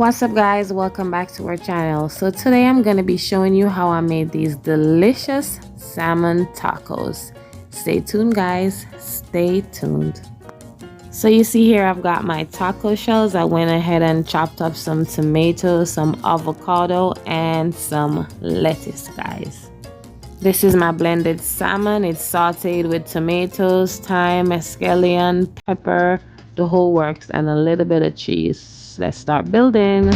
What's up guys, welcome back to our channel. So today I'm going to be showing you how I made these delicious salmon tacos. Stay tuned guys, stay tuned. So you see here I've got my taco shells. I went ahead and chopped up some tomatoes, some avocado, and some lettuce guys. This is my blended salmon. It's sauteed with tomatoes, thyme, scallion, pepper, the whole works, and a little bit of cheese. Let's start building.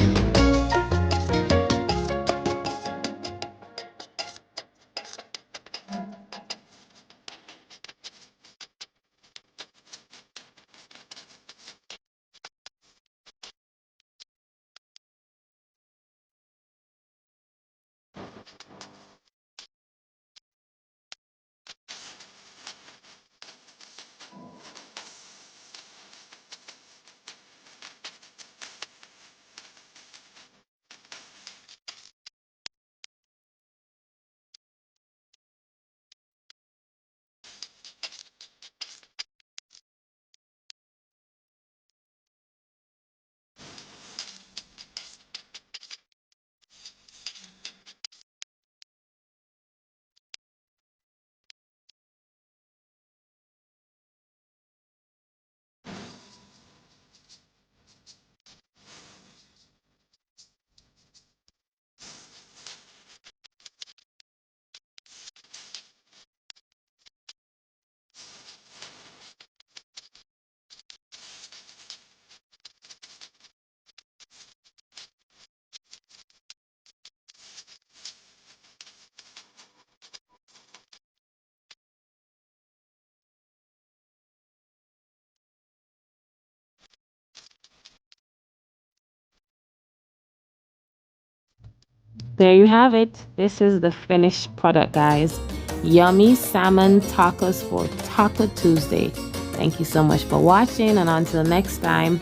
There you have it. This is the finished product, guys. Yummy salmon tacos for Taco Tuesday. Thank you so much for watching, and until next time,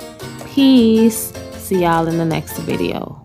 peace. See y'all in the next video.